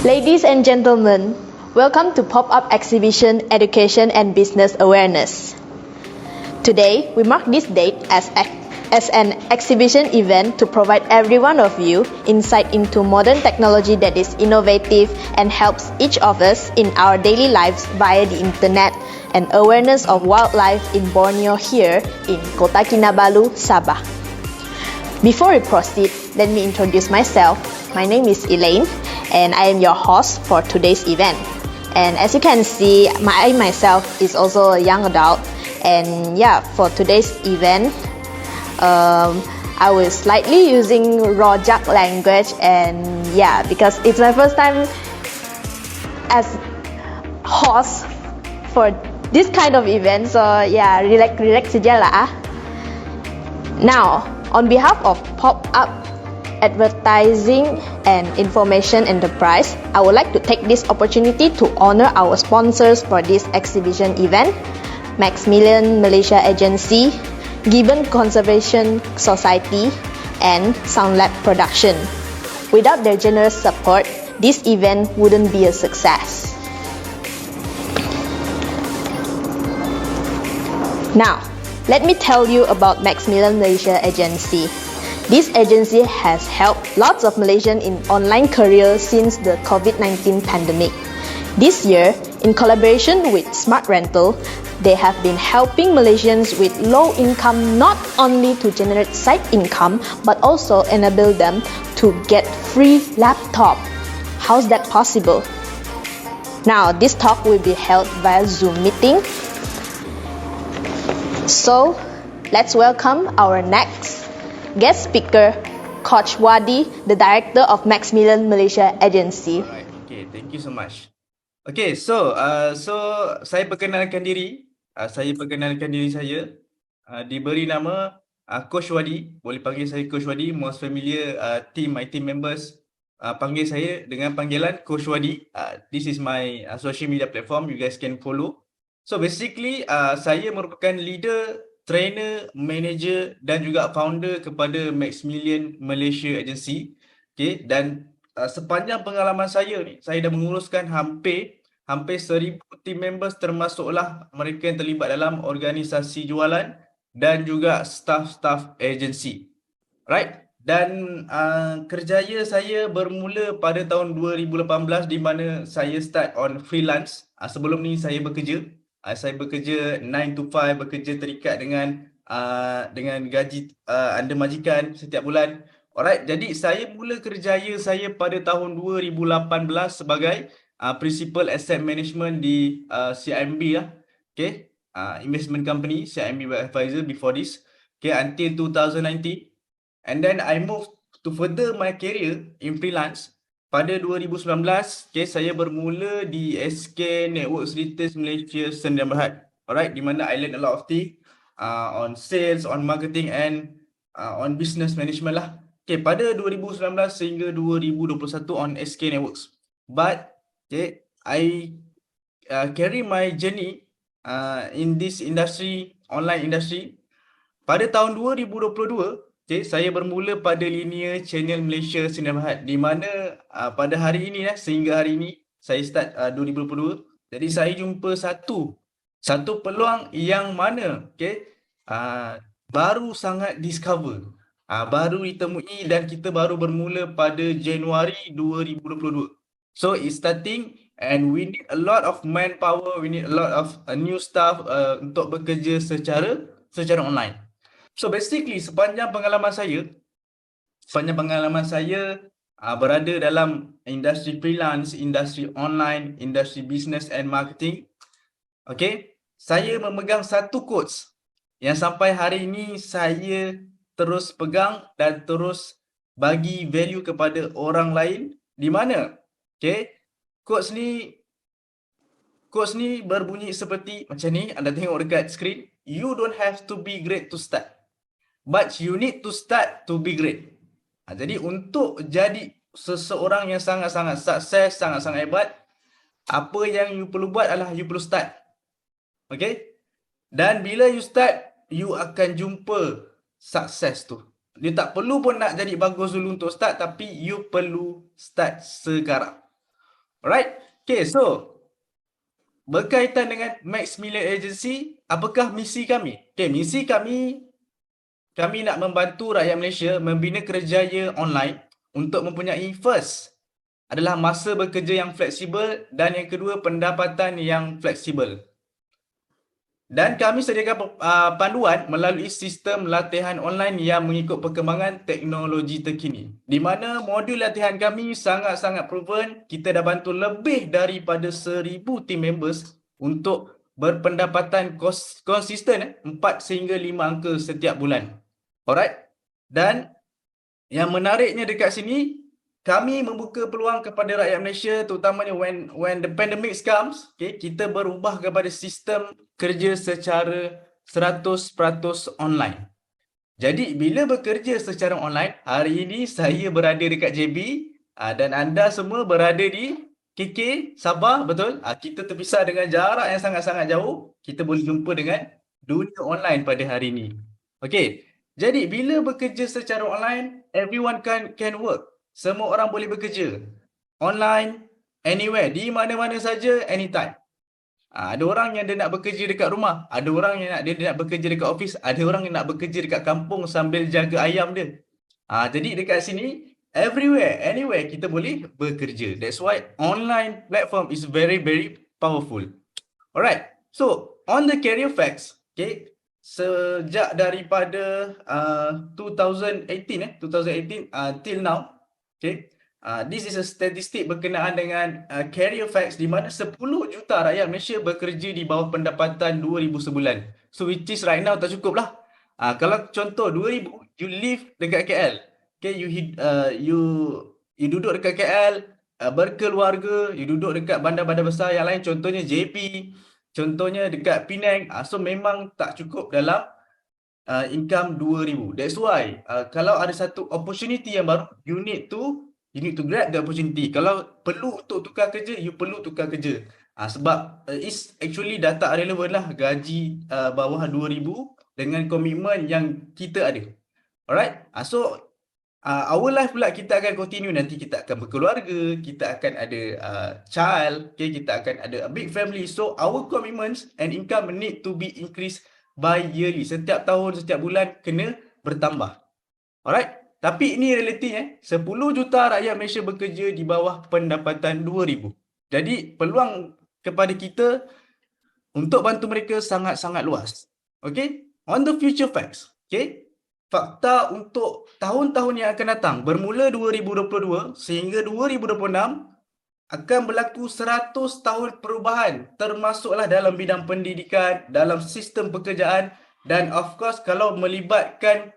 Ladies and gentlemen, welcome to Pop-Up Exhibition Education and Business Awareness. Today, we mark this date as an exhibition event to provide every one of you insight into modern technology that is innovative and helps each of us in our daily lives via the internet and awareness of wildlife in Borneo here in Kota Kinabalu, Sabah. Before we proceed, let me introduce myself. My name is Elaine and I am your host for today's event. And as you can see, I myself is also a young adult. And yeah, for today's event, I will slightly using Rojak language, and yeah, because it's my first time as host for this kind of event, so yeah, relax saja lah. Now, on behalf of Pop-Up Advertising and Information Enterprise, I would like to take this opportunity to honor our sponsors for this exhibition event, Maximilian Malaysia Agency, Gibbon Conservation Society, and Soundlab Production. Without their generous support, this event wouldn't be a success. Now, let me tell you about Maximilian Malaysia Agency. This agency has helped lots of Malaysians in online careers since the COVID-19 pandemic. This year, in collaboration with Smart Rental, they have been helping Malaysians with low income not only to generate side income, but also enable them to get free laptop. How's that possible? Now, this talk will be held via Zoom meeting. So, let's welcome our next guest speaker, Coach Wadi, the director of Maximilian Malaysia Agency. Alright, okay, thank you so much. Okay, so saya perkenalkan diri. Saya diberi nama Coach Wadi. Boleh panggil saya Coach Wadi. Most familiar my team members panggil saya dengan panggilan Coach Wadi. This is my social media platform. You guys can follow. So basically, saya merupakan leader, trainer, manager dan juga founder kepada Maximilian Malaysia Agency. Okay, dan sepanjang pengalaman saya ni, saya dah menguruskan hampir 1,000 team members, termasuklah mereka yang terlibat dalam organisasi jualan dan juga staff agency. Right? Dan kerjaya saya bermula pada tahun 2018 di mana saya start on freelance. Sebelum ni saya bekerja 9 to 5, bekerja terikat dengan gaji under majikan setiap bulan. Alright, jadi saya mula kerjaya saya pada tahun 2018 sebagai Principal Asset Management di CIMB lah. Okay, investment company, CIMB Advisor before this. Okay, until 2019. And then I moved to further my career in freelance. Pada 2019, okay, saya bermula di SK Networks Retail Malaysia Sdn Bhd. Alright, di mana I learn a lot of things on sales, on marketing and on business management lah. Okay, pada 2019 sehingga 2021 on SK Networks. But okay, I carry my journey in this industry, online industry. Pada tahun 2022, okay, saya bermula pada linear channel Malaysia Sdn Bhd, di mana pada hari ini sehingga hari ini saya start 2022. Jadi saya jumpa satu peluang yang mana baru sangat discover, baru ditemui dan kita baru bermula pada Januari 2022. So it's starting and we need a lot of manpower, we need a lot of new staff untuk bekerja secara online. So basically sepanjang pengalaman saya berada dalam industri freelance, industri online, industri business and marketing. Okay, saya memegang satu quotes yang sampai hari ini saya terus pegang dan terus bagi value kepada orang lain, di mana quotes ni berbunyi seperti macam ni, anda tengok dekat skrin. You don't have to be great to start, but you need to start to be great. Jadi untuk jadi seseorang yang sangat-sangat sukses, sangat-sangat hebat, apa yang you perlu buat adalah you perlu start. Okay? Dan bila you start, you akan jumpa sukses tu. You tak perlu pun nak jadi bagus dulu untuk start, tapi you perlu start sekarang. Alright. Okay, so berkaitan dengan Maximilian Agency, apakah misi kami? Okay, misi kami nak membantu rakyat Malaysia membina kerjaya online untuk mempunyai first adalah masa bekerja yang fleksibel dan yang kedua pendapatan yang fleksibel. Dan kami sediakan panduan melalui sistem latihan online yang mengikut perkembangan teknologi terkini. Di mana modul latihan kami sangat-sangat proven. Kita dah bantu lebih daripada 1,000 team members untuk berpendapatan konsisten 4 sehingga 5 angka setiap bulan. Alright? Dan yang menariknya dekat sini, kami membuka peluang kepada rakyat Malaysia terutamanya when the pandemic comes, okay, kita berubah kepada sistem kerja secara 100% online. Jadi bila bekerja secara online, hari ini saya berada dekat JB dan anda semua berada di KK, Sabah, betul? Kita terpisah dengan jarak yang sangat-sangat jauh. Kita boleh jumpa dengan dunia online pada hari ini. Okey. Jadi bila bekerja secara online, everyone can work. Semua orang boleh bekerja online, anywhere, di mana-mana saja, anytime. Ada orang yang dia nak bekerja dekat rumah, ada orang yang dia nak bekerja dekat office, ada orang yang nak bekerja dekat kampung sambil jaga ayam dia. Jadi dekat sini, everywhere, anywhere kita boleh bekerja. That's why online platform is very, very powerful. Alright, so on the career facts, okay, sejak daripada 2018 till now, okay, this is a statistic berkenaan dengan career facts di mana 10 juta rakyat Malaysia bekerja di bawah pendapatan 2,000 sebulan. So which is right now tak cukup lah. Kalau contoh 2,000, you live dekat KL, okay, you duduk dekat KL, berkeluarga, you duduk dekat bandar-bandar besar yang lain, contohnya JP, contohnya dekat Penang, so memang tak cukup dalam income 2,000. That's why kalau ada satu opportunity yang baru, you need to grab the opportunity. Kalau perlu untuk tukar kerja, you perlu tukar kerja. Sebab it's actually dah tak relevan lah gaji bawah 2,000 dengan komitmen yang kita ada. Alright, so our life pula kita akan continue, nanti kita akan berkeluarga, kita akan ada child, okay, kita akan ada a big family. So our commitments and income need to be increased by yearly. Setiap tahun, setiap bulan kena bertambah. Alright, tapi ini realitinya, 10 juta rakyat Malaysia bekerja di bawah pendapatan 2,000. Jadi peluang kepada kita untuk bantu mereka sangat-sangat luas. Okay, on the future facts, okay, fakta untuk tahun-tahun yang akan datang bermula 2022 sehingga 2026 akan berlaku 100 tahun perubahan, termasuklah dalam bidang pendidikan, dalam sistem pekerjaan dan of course kalau melibatkan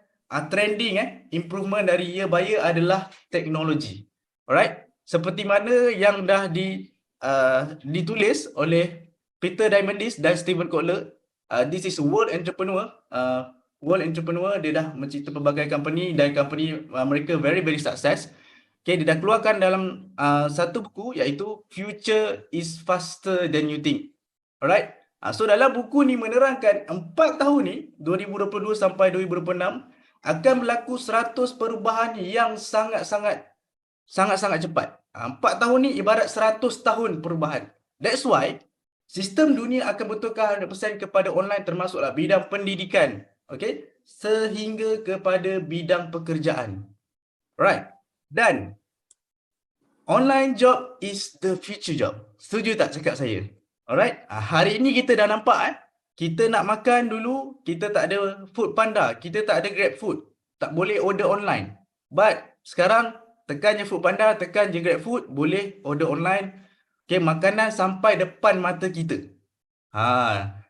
trending improvement dari year by year adalah teknologi. Alright, seperti mana yang dah ditulis oleh Peter Diamandis dan Stephen Kotler, this is World Entrepreneur. World Entrepreneur, dia dah mencipta pelbagai company dan company mereka very, very success. Okay, dia dah keluarkan dalam satu buku iaitu Future is Faster Than You Think. Alright, so dalam buku ni menerangkan 4 tahun ni, 2022 sampai 2026, akan berlaku 100 perubahan yang sangat-sangat cepat. 4 tahun ni ibarat 100 tahun perubahan. That's why sistem dunia akan betulkan 100% kepada online, termasuklah bidang pendidikan, okay, sehingga kepada bidang pekerjaan. Right. Dan online job is the future job. Setuju tak cakap saya? Alright. Hari ini kita dah nampak kita nak makan dulu, kita tak ada food panda, kita tak ada grab food, tak boleh order online. But sekarang tekan je food panda, tekan je grab food, boleh order online. Okay, makanan sampai depan mata kita.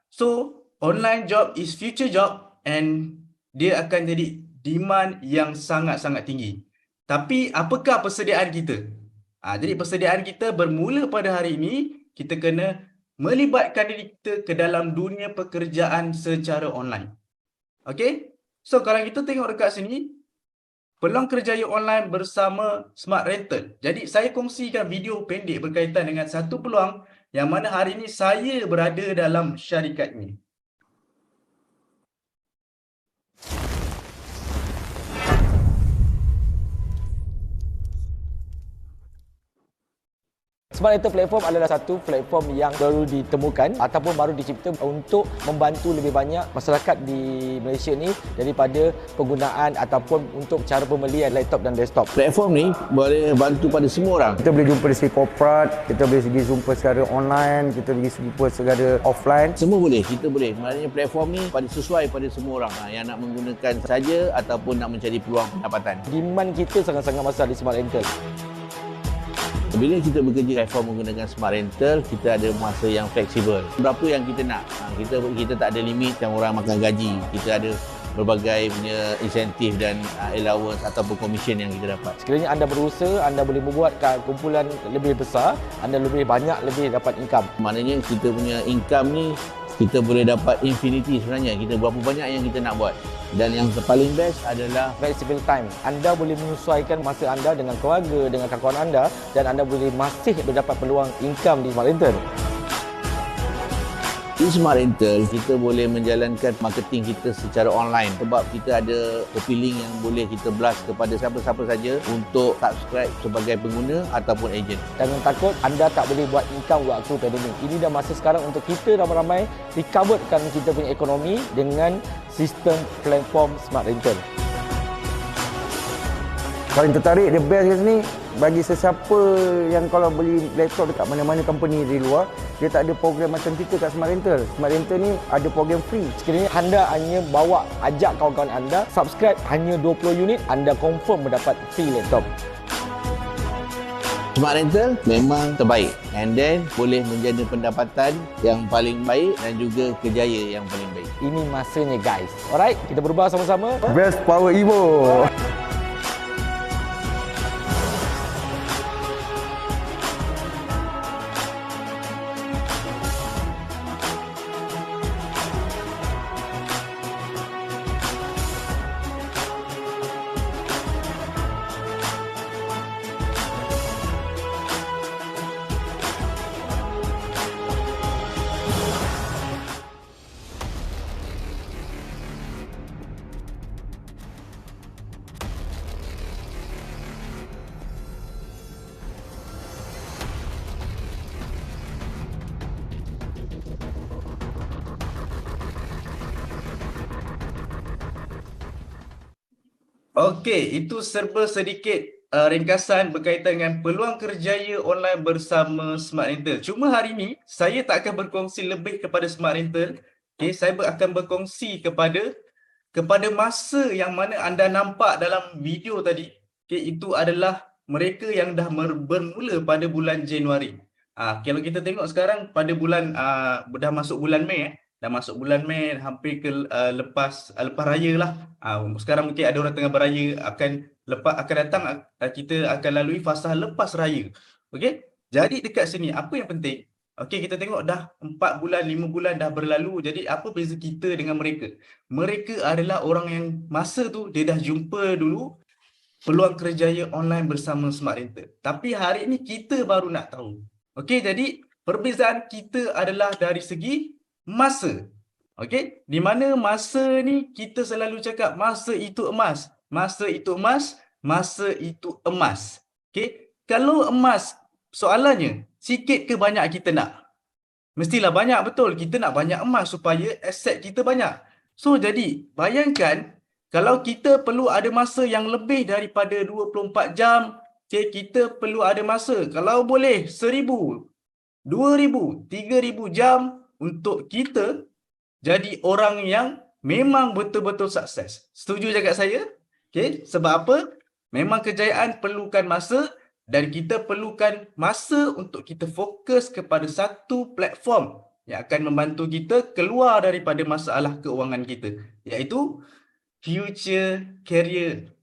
So online job is future job and dia akan jadi demand yang sangat-sangat tinggi. Tapi apakah persediaan kita? Jadi persediaan kita bermula pada hari ini, kita kena melibatkan diri kita ke dalam dunia pekerjaan secara online. Okay? So kalau kita tengok dekat sini, peluang kerjaya online bersama Smart Rental. Jadi saya kongsikan video pendek berkaitan dengan satu peluang yang mana hari ini saya berada dalam syarikat ini. Smart Rental Platform adalah satu platform yang baru ditemukan ataupun baru dicipta untuk membantu lebih banyak masyarakat di Malaysia ni daripada penggunaan ataupun untuk cara pembelian laptop dan desktop. Platform ni boleh bantu pada semua orang. Kita boleh jumpa dari segi korporat, kita boleh segi jumpa secara online, kita boleh jumpa secara offline. Semua boleh, kita boleh. Maknanya platform ni sesuai pada semua orang yang nak menggunakan saja ataupun nak mencari peluang pendapatan. Demand kita sangat-sangat besar di Smart Rental. Bila kita bekerja platform menggunakan Smart Rental, kita ada masa yang fleksibel. Berapa yang kita nak. Kita tak ada limit yang orang makan gaji. Kita ada berbagai punya insentif dan allowance ataupun komisen yang kita dapat. Sekiranya anda berusaha, anda boleh membuat kumpulan lebih besar, anda lebih banyak lebih dapat income. Maknanya kita punya income ni kita boleh dapat infinity sebenarnya. Kita berapa banyak yang kita nak buat. Dan yang paling best adalah flexible time. Anda boleh menyesuaikan masa anda dengan keluarga, dengan kawan-kawan anda dan anda boleh masih mendapat peluang income di Smart Rental. Di Smart Rental, kita boleh menjalankan marketing kita secara online sebab kita ada copy link yang boleh kita blast kepada siapa-siapa saja untuk subscribe sebagai pengguna ataupun ejen. Jangan takut anda tak boleh buat income waktu pandemik. Ini dah masa sekarang untuk kita ramai-ramai recoverkan kita punya ekonomi dengan sistem platform Smart Rental. Paling tertarik, the best kat sini, bagi sesiapa yang kalau beli laptop dekat mana-mana company di luar, dia tak ada program macam kita kat Smart Rental. Smart Rental ni ada program free. Sekiranya anda hanya ajak kawan-kawan anda, subscribe hanya 20 unit, anda confirm mendapat free laptop. Smart Rental memang terbaik and then boleh menjana pendapatan yang paling baik dan juga kejayaan yang paling baik. Ini masanya guys. Alright, kita berubah sama-sama. Best power Evo. Okey, itu serba sedikit ringkasan berkaitan dengan peluang kerjaya online bersama Smart Rental. Cuma hari ini saya tak akan berkongsi lebih kepada Smart Rental. Okey, saya akan berkongsi kepada masa yang mana anda nampak dalam video tadi. Okey, itu adalah mereka yang dah bermula pada bulan Januari. Kalau kita tengok sekarang pada bulan dah masuk bulan Mei dah masuk bulan Mei, hampir ke lepas raya lah. Sekarang mungkin ada orang tengah beraya, akan datang kita akan lalui fasa lepas raya. Okey. Jadi dekat sini apa yang penting? Okey, kita tengok dah 4 bulan, 5 bulan dah berlalu. Jadi apa beza kita dengan mereka? Mereka adalah orang yang masa tu dia dah jumpa dulu peluang kerjaya online bersama Smart Rental. Tapi hari ini kita baru nak tahu. Okey, jadi perbezaan kita adalah dari segi masa. Okey, di mana masa ni kita selalu cakap masa itu emas. Masa itu emas, masa itu emas. Okey, kalau emas, soalannya sikit ke banyak kita nak? Mestilah banyak, betul. Kita nak banyak emas supaya aset kita banyak. So jadi, bayangkan kalau kita perlu ada masa yang lebih daripada 24 jam, okay, kita perlu ada masa kalau boleh 1,000, 2,000, 3,000 jam untuk kita jadi orang yang memang betul-betul sukses. Setuju cakap saya? Okay, sebab apa? Memang kejayaan perlukan masa dan kita perlukan masa untuk kita fokus kepada satu platform yang akan membantu kita keluar daripada masalah keuangan kita, iaitu future career.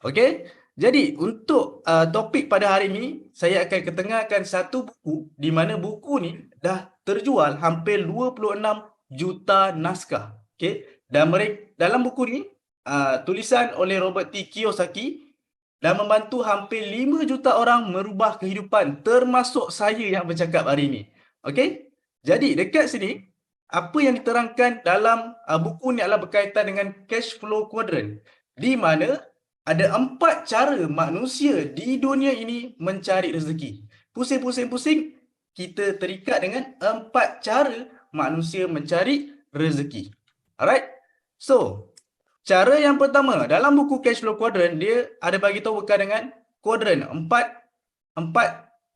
Okey? Jadi untuk topik pada hari ini, saya akan ketengahkan satu buku di mana buku ni dah terjual hampir 26 juta naskah. Okey? Dan dalam buku ni tulisan oleh Robert T. Kiyosaki dan membantu hampir 5 juta orang merubah kehidupan, termasuk saya yang bercakap hari ini. Okey? Jadi dekat sini apa yang diterangkan dalam buku ni adalah berkaitan dengan cash flow quadrant, di mana ada 4 cara manusia di dunia ini mencari rezeki. pusing, kita terikat dengan 4 cara manusia mencari rezeki. Alright? So, cara yang pertama, dalam buku cash flow quadrant, dia ada bagi tahu berkaitan dengan kuadran. 4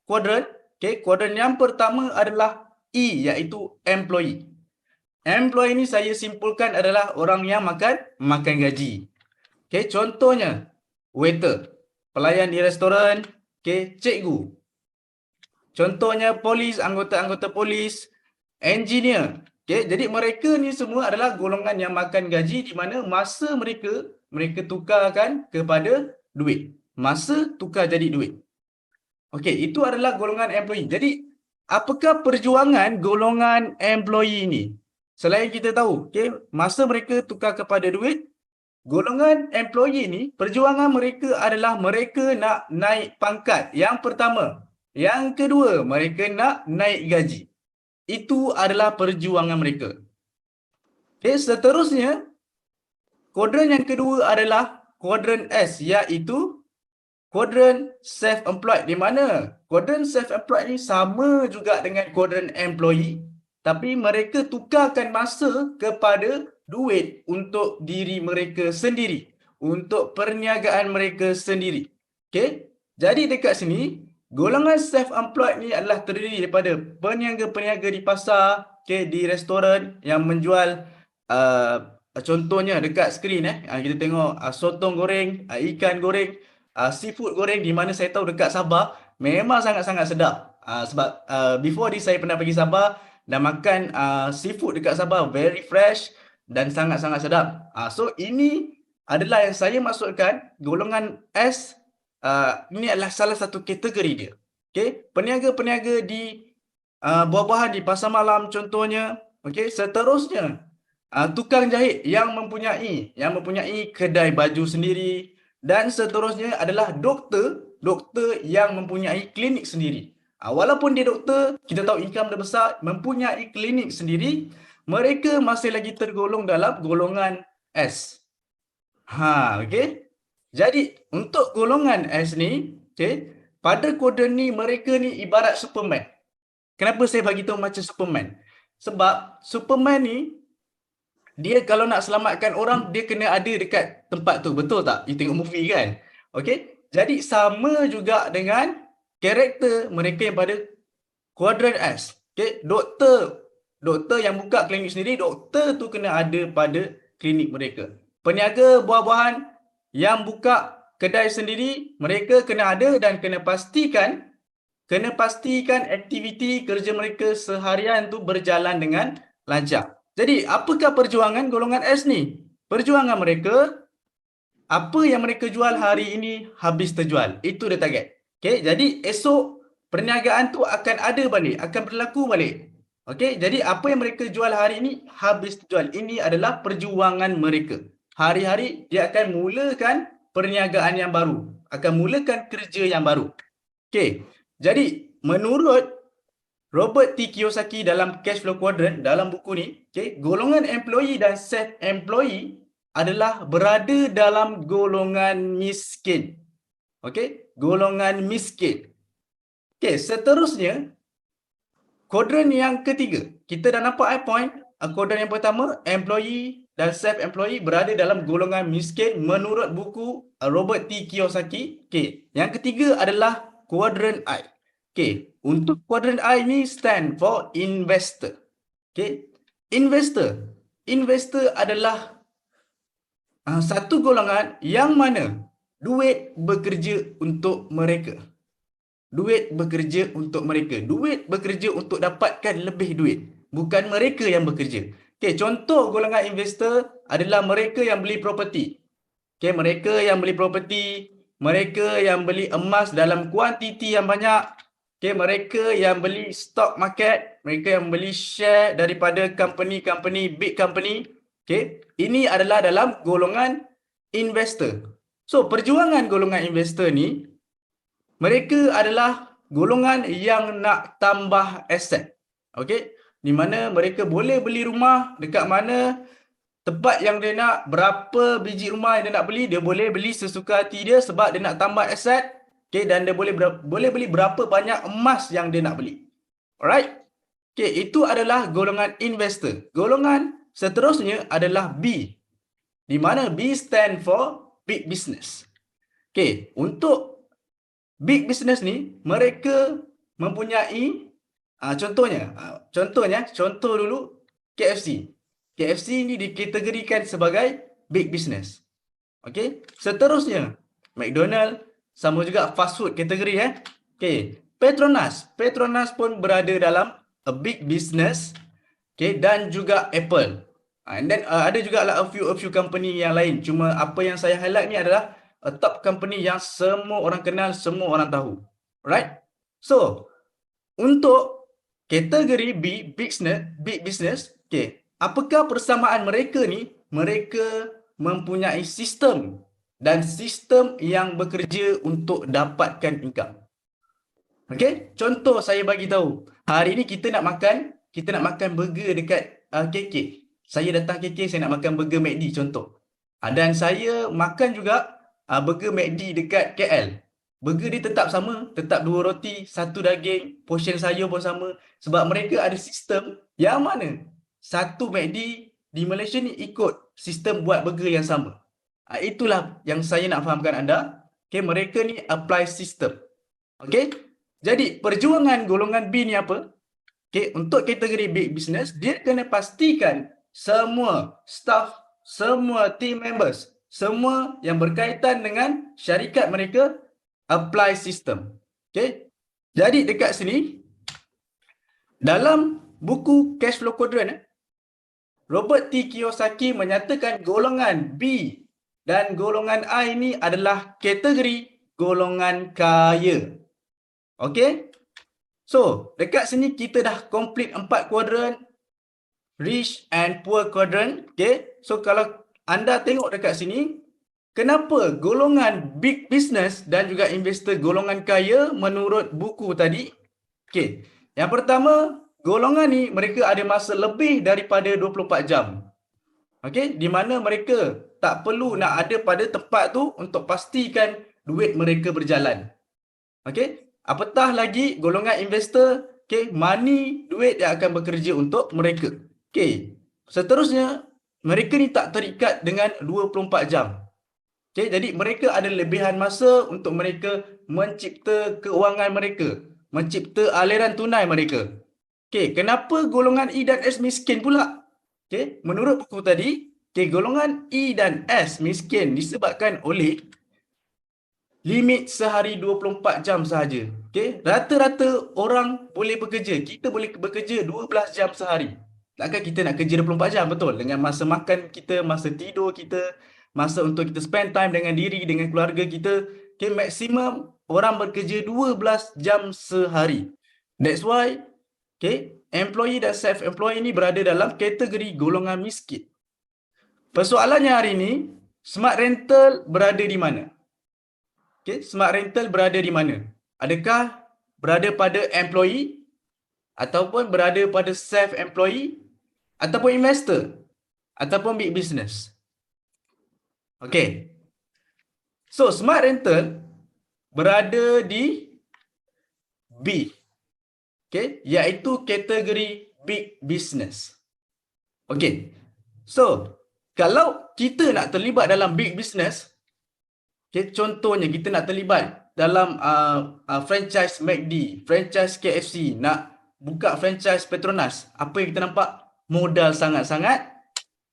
kuadran. Okay, kuadran yang pertama adalah E, iaitu employee. Employee ni saya simpulkan adalah orang yang makan gaji. Okay, contohnya waiter, pelayan di restoran, okay, cikgu. Contohnya polis, anggota-anggota polis, engineer. Okay, jadi mereka ni semua adalah golongan yang makan gaji di mana masa mereka tukarkan kepada duit. Masa tukar jadi duit. Okey, itu adalah golongan employee. Jadi, apakah perjuangan golongan employee ini? Selain kita tahu, okey, masa mereka tukar kepada duit, golongan employee ini, perjuangan mereka adalah mereka nak naik pangkat. Yang pertama. Yang kedua, mereka nak naik gaji. Itu adalah perjuangan mereka. Okey, seterusnya, kuadran yang kedua adalah kuadran S, iaitu kuadran self-employed, di mana kuadran self-employed ni sama juga dengan kuadran employee, tapi mereka tukarkan masa kepada duit untuk diri mereka sendiri, untuk perniagaan mereka sendiri. Okey, jadi dekat sini golongan self-employed ni adalah terdiri daripada peniaga-peniaga di pasar, okey, di restoran yang menjual contohnya dekat skrin kita tengok sotong goreng, ikan goreng, seafood goreng, di mana saya tahu dekat Sabah memang sangat-sangat sedap. Sebab before this saya pernah pergi Sabah dan makan seafood dekat Sabah, very fresh dan sangat-sangat sedap. So ini adalah yang saya maksudkan golongan S. Ini adalah salah satu kategori dia. Okay? Peniaga-peniaga di buah-buahan di pasar malam contohnya. Okay? Seterusnya tukang jahit yang mempunyai kedai baju sendiri. Dan seterusnya adalah doktor yang mempunyai klinik sendiri. Walaupun dia doktor, kita tahu income dia besar, mempunyai klinik sendiri, mereka masih lagi tergolong dalam golongan S. Okey. Jadi, untuk golongan S ni, okey, pada kuadran ni, mereka ni ibarat Superman. Kenapa saya bagi tahu macam Superman? Sebab Superman ni, dia kalau nak selamatkan orang, dia kena ada dekat tempat tu. Betul tak? You tengok movie kan? Okey. Jadi sama juga dengan karakter mereka yang pada kuadran S. Okey. Doktor yang buka klinik sendiri, doktor tu kena ada pada klinik mereka. Peniaga buah-buahan yang buka kedai sendiri, mereka kena ada dan kena pastikan aktiviti kerja mereka seharian tu berjalan dengan lancar. Jadi, apakah perjuangan golongan S ni? Perjuangan mereka, apa yang mereka jual hari ini habis terjual. Itu dia target. Okay, jadi esok perniagaan tu akan ada balik, akan berlaku balik. Okay, jadi apa yang mereka jual hari ini habis terjual. Ini adalah perjuangan mereka. Hari-hari dia akan mulakan perniagaan yang baru, akan mulakan kerja yang baru. Okay, jadi menurut Robert T. Kiyosaki dalam Cash Flow Quadrant, dalam buku ni, okay, golongan employee dan self-employee adalah berada dalam golongan miskin. Okay, golongan miskin. Okay, seterusnya, kuadran yang ketiga. Kita dah nampak point. Kuadran yang pertama, employee dan self-employee berada dalam golongan miskin menurut buku Robert T. Kiyosaki. Okay, yang ketiga adalah kuadran I. Okay, untuk kuadran I ni stand for investor. Okay, investor. Investor adalah satu golongan yang mana duit bekerja untuk mereka. Duit bekerja untuk mereka. Duit bekerja untuk dapatkan lebih duit. Bukan mereka yang bekerja. Okay, contoh golongan investor adalah mereka yang beli property. Okay, mereka yang beli property, mereka yang beli emas dalam kuantiti yang banyak. Okay, mereka yang beli stock market, mereka yang beli share daripada company-company, big company. Okay, ini adalah dalam golongan investor. So, perjuangan golongan investor ni, mereka adalah golongan yang nak tambah aset. Okay, di mana mereka boleh beli rumah dekat mana, tempat yang dia nak, berapa biji rumah yang dia nak beli, dia boleh beli sesuka hati dia sebab dia nak tambah aset. Okay, dan dia boleh beli berapa banyak emas yang dia nak beli. Alright? Okay, itu adalah golongan investor. Golongan seterusnya adalah B, di mana B stand for big business. Okay, untuk big business ni, mereka mempunyai contoh dulu KFC. KFC ni dikategorikan sebagai big business. Okay, seterusnya McDonald, sama juga fast food kategori Okay, Petronas pun berada dalam a big business. Okay, dan juga Apple. And then ada juga lah a few company yang lain. Cuma apa yang saya highlight ni adalah a top company yang semua orang kenal, semua orang tahu. Right? So, untuk kategori B, big business, okay, apakah persamaan mereka ni? Mereka mempunyai sistem dan sistem yang bekerja untuk dapatkan income. Okay, contoh saya bagi tahu. Hari ni kita nak makan burger dekat KK. Saya datang KK, saya nak makan burger McD contoh. Dan saya makan juga burger McD dekat KL. Burger dia tetap sama, tetap 2 roti, 1 daging, portion sayur pun sama. Sebab mereka ada sistem yang mana satu McD di Malaysia ni ikut sistem buat burger yang sama. Itulah yang saya nak fahamkan anda. Okay, mereka ni apply sistem. Okay, jadi perjuangan golongan B ni apa? Okay, untuk kategori big business, dia kena pastikan semua staff, semua team members, semua yang berkaitan dengan syarikat mereka apply system. Okay, jadi dekat sini dalam buku cash flow quadrant, Robert T. Kiyosaki menyatakan golongan B dan golongan A ini adalah kategori golongan kaya. Okay, so dekat sini kita dah complete 4 kuadran, rich and poor quadrant. Okay, so kalau anda tengok dekat sini, kenapa golongan big business dan juga investor golongan kaya menurut buku tadi? Okay, yang pertama, golongan ni mereka ada masa lebih daripada 24 jam. Okay, di mana mereka tak perlu nak ada pada tempat tu untuk pastikan duit mereka berjalan. Okay, apatah lagi golongan investor, okay, money, duit yang akan bekerja untuk mereka. Okay, seterusnya, mereka ni tak terikat dengan 24 jam. Okay, jadi mereka ada lebihan masa untuk mereka mencipta keuangan mereka, mencipta aliran tunai mereka. Okay, kenapa golongan E dan S miskin pula? Okay, menurut buku tadi, okay, golongan E dan S miskin disebabkan oleh limit sehari 24 jam sahaja. Okay, rata-rata orang boleh bekerja. Kita boleh bekerja 12 jam sehari. Takkan kita nak kerja 24 jam, betul? Dengan masa makan kita, masa tidur kita, masa untuk kita spend time dengan diri, dengan keluarga kita. Okay, maksimum orang bekerja 12 jam sehari. That's why, okay, employee dan self-employed ini berada dalam kategori golongan miskin. Persoalannya hari ini, smart rental berada di mana? Okay, smart rental berada di mana? Adakah berada pada employee ataupun berada pada self-employee ataupun investor ataupun big business? Okay. So, smart rental berada di B. Okay, iaitu kategori big business. Okay. So, kalau kita nak terlibat dalam big business, okay, contohnya kita nak terlibat dalam franchise McD, franchise KFC, nak buka franchise Petronas, apa yang kita nampak? Modal sangat-sangat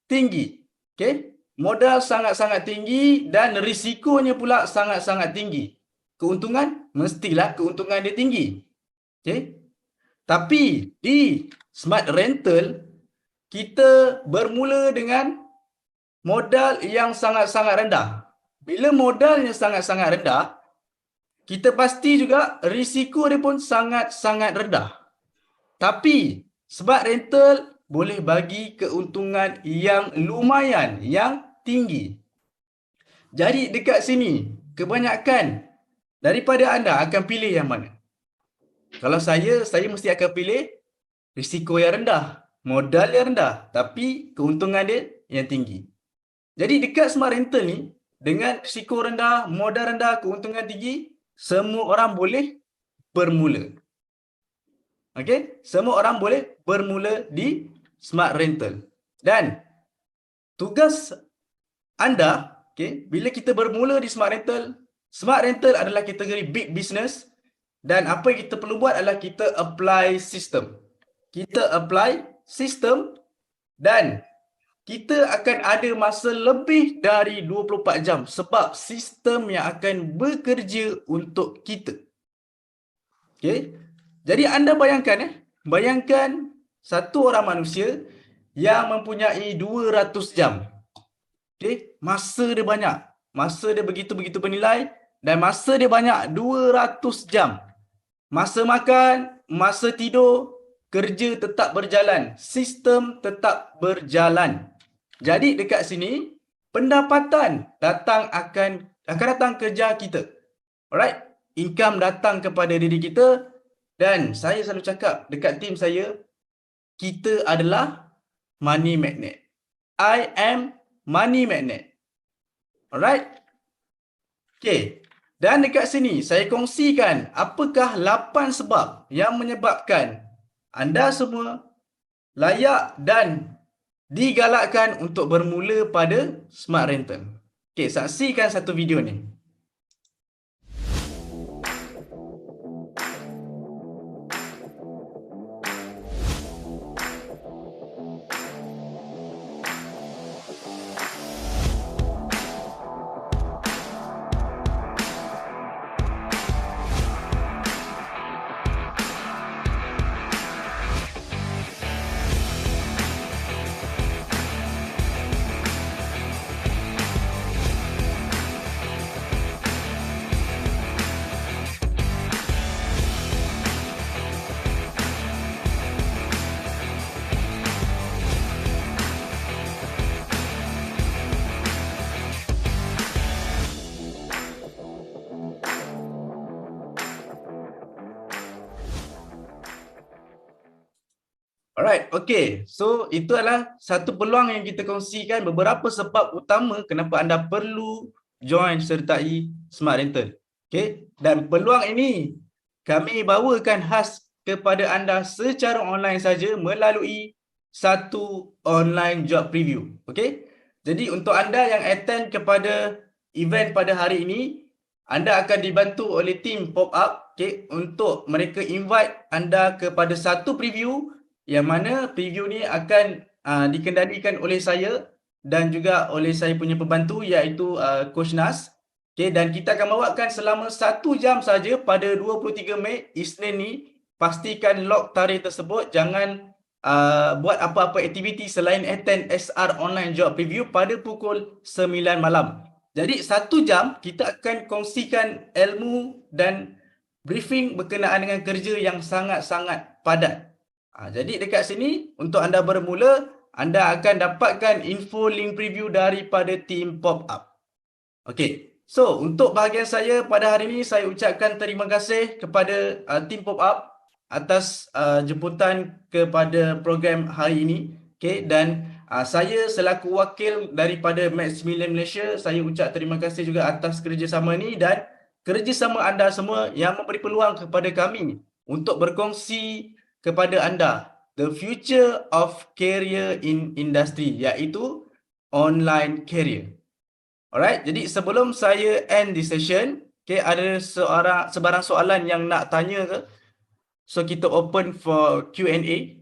tinggi. Okay? Modal sangat-sangat tinggi dan risikonya pula sangat-sangat tinggi. Keuntungan? Mestilah keuntungan dia tinggi. Okay? Tapi di smart rental, kita bermula dengan modal yang sangat-sangat rendah. Bila modalnya sangat-sangat rendah, kita pasti juga risiko dia pun sangat-sangat rendah. Tapi smart rental boleh bagi keuntungan yang lumayan, yang tinggi. Jadi dekat sini, kebanyakan daripada anda akan pilih yang mana? Kalau saya mesti akan pilih risiko yang rendah, modal yang rendah, tapi keuntungan dia yang tinggi. Jadi dekat smart rental ni, dengan risiko rendah, modal rendah, keuntungan tinggi, semua orang boleh bermula. Okay, semua orang boleh bermula di smart rental. Dan tugas anda, okay, bila kita bermula di smart rental adalah kategori big business dan apa yang kita perlu buat adalah kita apply sistem. Kita apply sistem dan kita akan ada masa lebih dari 24 jam sebab sistem yang akan bekerja untuk kita. Okay. Jadi anda bayangkan, bayangkan satu orang manusia yang mempunyai 200 jam. Okay. Masa dia banyak. Masa dia begitu-begitu bernilai dan masa dia banyak 200 jam. Masa makan, masa tidur, kerja tetap berjalan. Sistem tetap berjalan. Jadi dekat sini, pendapatan akan datang kerja kita. Alright? Income datang kepada diri kita dan saya selalu cakap dekat tim saya, kita adalah money magnet. I am money magnet. Alright? Okay. Dan dekat sini saya kongsikan apakah 8 sebab yang menyebabkan anda semua layak dan digalakkan untuk bermula pada smart rental. Okay, saksikan satu video ni. Alright, okay. So, itu adalah satu peluang yang kita kongsikan beberapa sebab utama kenapa anda perlu join sertai smart rental. Okay. Dan peluang ini kami bawakan khas kepada anda secara online saja melalui satu online job preview. Okay. Jadi, untuk anda yang attend kepada event pada hari ini, anda akan dibantu oleh tim pop-up, okay, untuk mereka invite anda kepada satu preview yang mana preview ni akan dikendalikan oleh saya dan juga oleh saya punya pembantu iaitu Coach Nas. Okay, dan kita akan bawakan selama 1 jam saja pada 23 Mei Isnin ni. Pastikan lock tarikh tersebut. Jangan buat apa-apa aktiviti selain attend SR online job preview pada pukul 9 malam. Jadi 1 jam kita akan kongsikan ilmu dan briefing berkenaan dengan kerja yang sangat-sangat padat. Jadi dekat sini untuk anda bermula, anda akan dapatkan info link preview daripada tim pop-up. Okey. So, untuk bahagian saya pada hari ini, saya ucapkan terima kasih kepada tim pop-up atas jemputan kepada program hari ini. Okey, dan saya selaku wakil daripada Maximilian Malaysia, saya ucap terima kasih juga atas kerjasama ini dan kerjasama anda semua yang memberi peluang kepada kami untuk berkongsi kepada anda the future of career in industry, iaitu online career. Alright, jadi sebelum saya end the session, okay, ada sebarang soalan yang nak tanya ke? So kita open for Q&A.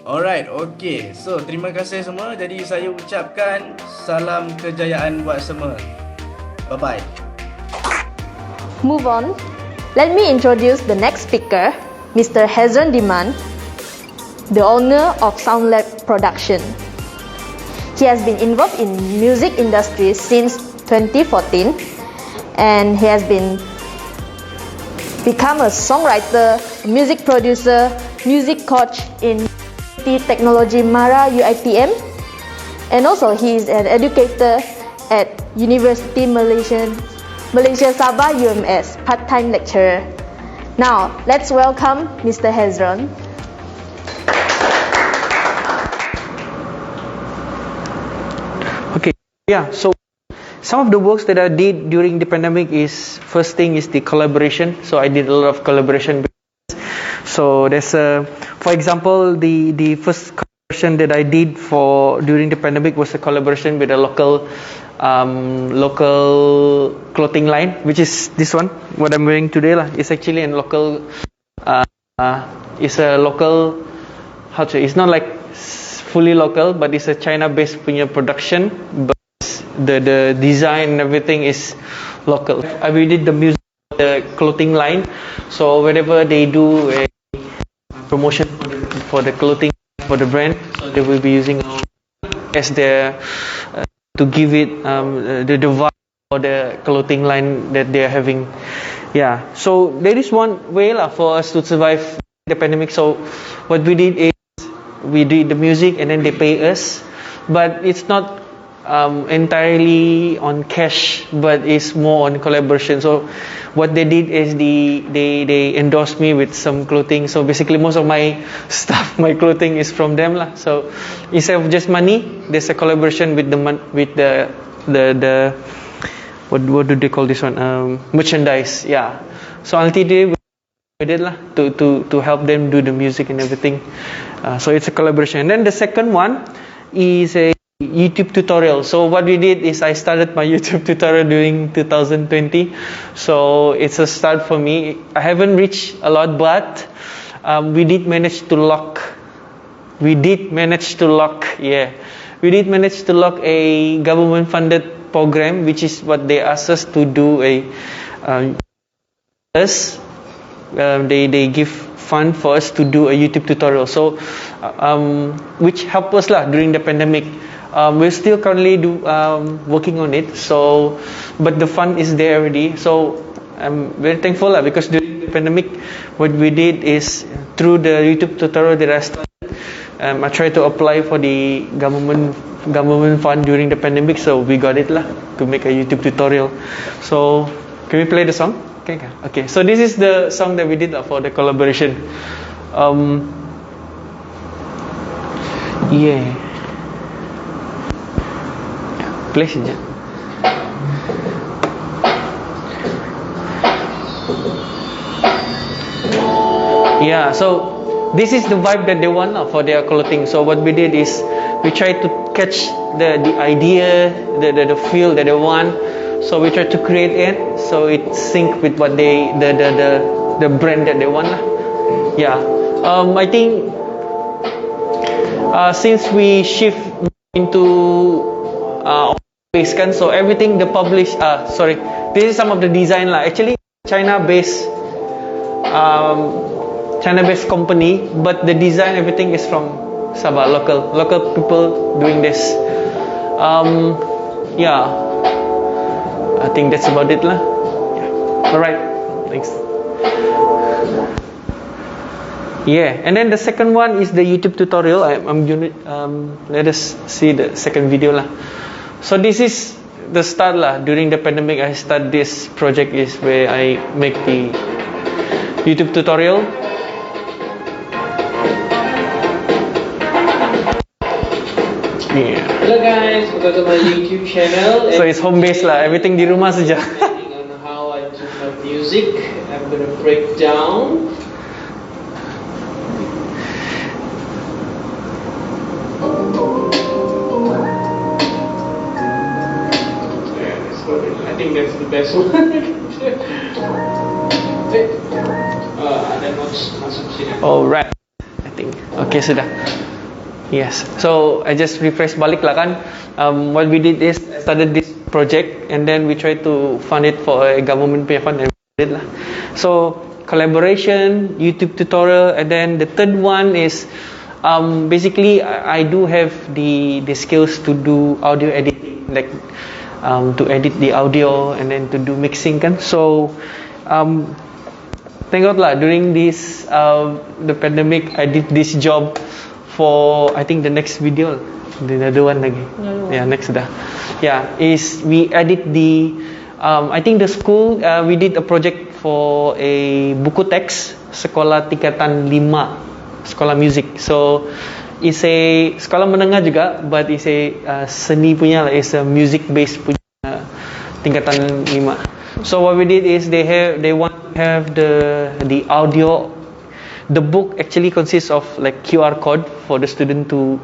Alright, okay. So, terima kasih semua. Jadi, saya ucapkan salam kejayaan buat semua. Bye-bye. Move on. Let me introduce the next speaker, Mr. Hezron Diman, the owner of Sound Lab Production. He has been involved in music industry since 2014 and he has become a songwriter, music producer, music coach in Technology Mara UiTM, and also he is an educator at University Malaysia Sabah UMS, part-time lecturer. Now, let's welcome Mr. Hezron. Okay, yeah, so some of the works that I did during the pandemic is, first thing is the collaboration. So I did a lot of collaboration. So there's for example, the first collaboration that I did for during the pandemic was a collaboration with a local clothing line, which is this one, what I'm wearing today lah. It's actually a local, it's a local, how to say, it's not like fully local, but it's a China-based punya production, but the design and everything is local. We did the music, the clothing line, so whenever they do a promotion for the clothing for the brand, so they will be using as their to give it the vibe for the clothing line that they are having. Yeah, so there is one way for us to survive the pandemic. So what we did is we did the music and then they pay us, but it's not entirely on cash, but it's more on collaboration. So what they did is they endorsed me with some clothing. So basically most of my stuff, my clothing is from them lah. So instead of just money, there's a collaboration with the what do they call this one, merchandise. Yeah, so ultimately we did lah to help them do the music and everything. So it's a collaboration. And then the second one is a YouTube tutorial. So what we did is I started my YouTube tutorial during 2020. So it's a start for me. I haven't reached a lot, but we did manage to lock a government funded program, which is what they asked us to do they give fund for us to do a YouTube tutorial. So which helped us lah during the pandemic. We're still currently working on it. So, but the fund is there already. So I'm very thankful lah, because during the pandemic, what we did is through the YouTube tutorial that I started, I tried to apply for the government fund during the pandemic. So we got it lah to make a YouTube tutorial. So can we play the song? Okay. So this is the song that we did for the collaboration. Yeah. Play saja. Yeah, so this is the vibe that they want for their clothing. So what we did is we tried to catch the idea, the feel that they want. So we tried to create it so it sync with what the brand that they want. Yeah, I think since we shift into kan, so everything the publish this is some of the design lah. Actually China based company, but the design everything is from Sabah, local people doing this. Yeah, I think that's about it lah. Yeah. Alright, thanks. Yeah, and then the second one is the YouTube tutorial. I'm gonna let us see the second video lah. So this is the start lah. During the pandemic, I start this project is where I make the YouTube tutorial. Yeah. Hello guys, welcome to my YouTube channel. So it's home based lah. Everything di rumah saja. On how I do my music, I'm gonna break down. I think that's the best one. Ada masuk sini. Alright, I think. Okay, sudah. Yes. So I just refresh balik lah kan. What we did is I started this project and then we tried to fund it for a government pay fund and we did lah. So collaboration, YouTube tutorial, and then the third one is basically I do have the skills to do audio editing, like to edit the audio and then to do mixing kan. So thank God lah, during this the pandemic I did this job for I think the next video, the other one lagi. Yeah, next dah. Yeah, is we edit the I think the school we did a project for a buku teks sekolah tingkatan 5, sekolah music. So it's a sekolah menengah juga, but it's a seni punya lah, it's a music based punya tingkatan 5. So what we did is they want to have the audio. The book actually consists of like QR code for the student to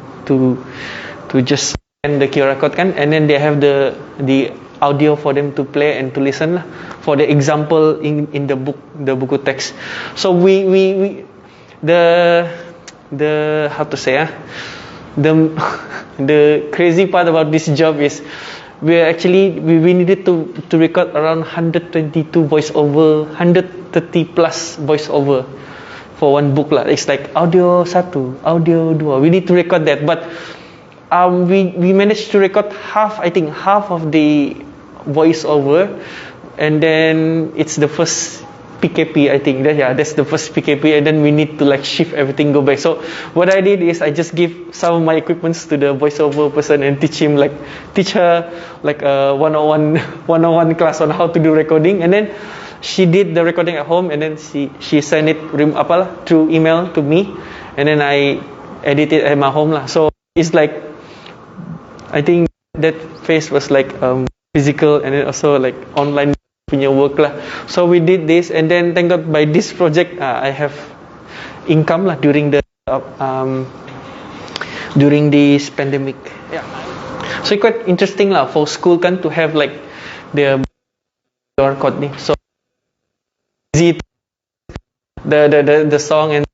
just scan the QR code kan, and then they have the audio for them to play and to listen lah, for the example in the book, the buku teks. So we the how to say the crazy part about this job is we needed to record around 122 voiceover, 130 plus voiceover for one book lah. It's like audio 1, audio 2. We need to record that, but we managed to record half of the voiceover, and then it's the first PKP, I think. That's the first PKP, and then we need to like shift everything, go back. So what I did is I just give some of my equipments to the voiceover person and teach her like a 101 class on how to do recording, and then she did the recording at home, and then she sent it through email to me, and then I edit it at my home lah. So it's like, I think that phase was like physical and then also like online punya work lah. So we did this, and then thank God by this project I have income lah during this pandemic. Yeah. So quite interesting lah for school kan to have like the QR code ni. So easy the song and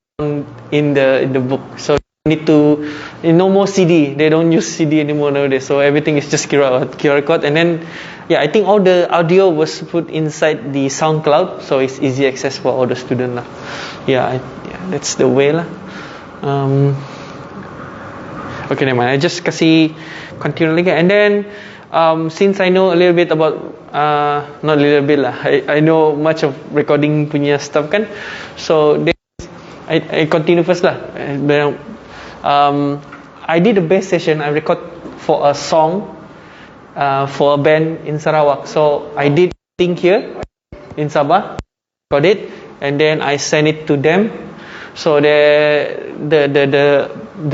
in the book. So need to, no more CD. They don't use CD anymore nowadays. So everything is just QR code, and then I think all the audio was put inside the SoundCloud, so it's easy access for all the students lah. That's the way lah. Okay, never mind. I just kasih continue lagi, and then since I know a little bit about not a little bit lah, I know much of recording punya stuff kan, so I continue first lah. I did a bass session. I record for a song for a band in Sarawak. So I did thing here in Sabah, record it, and then I send it to them. So the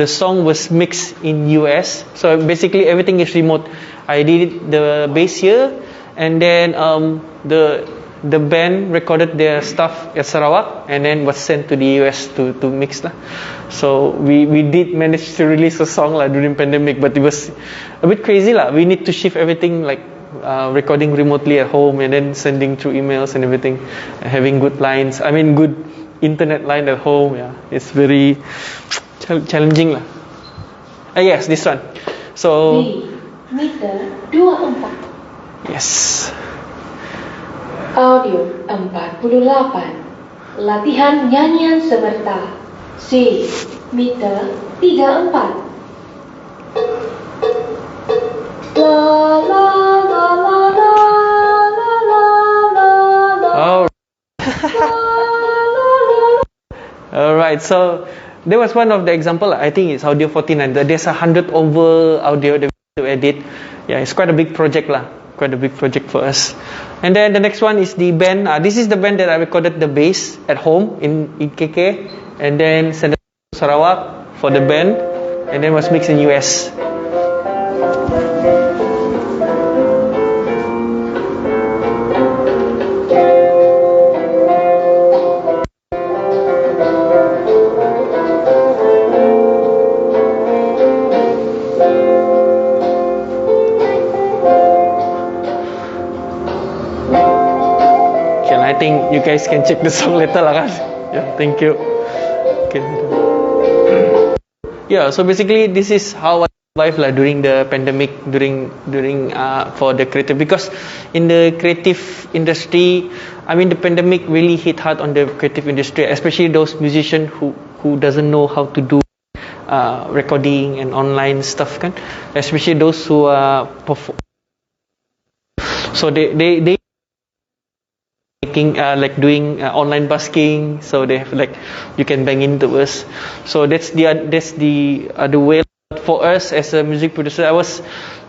song was mixed in US. So basically everything is remote. I did the bass here, and then the band recorded their stuff at Sarawak, and then was sent to the US to mix lah. So we did manage to release a song lah during pandemic, but it was a bit crazy lah. We need to shift everything like recording remotely at home and then sending through emails and everything, having good internet line at home. It's very challenging lah. Yes, this one. So meter 24. Yes. Audio 48. Latihan nyanyian semerta. C. Meter 34. La la la la la la la la. Oh. Alright, so there was one of the example. I think it's audio 49. There's 100 over audio that we have to edit. It's quite a big project lah. Quite a big project for us. And then the next one is the band. This is the band that I recorded the bass at home in KK, and then sent it to Sarawak for the band, and then was mixed in US. I think you guys can check the song later lah kan. Thank you. Okay. So basically this is how I survived lah during the pandemic, during for the creative, because in the creative industry, the pandemic really hit hard on the creative industry, especially those musicians who doesn't know how to do recording and online stuff kan, especially those who are so they doing online busking, so they have like, you can bang into us. So that's the way for us as a music producer. I was,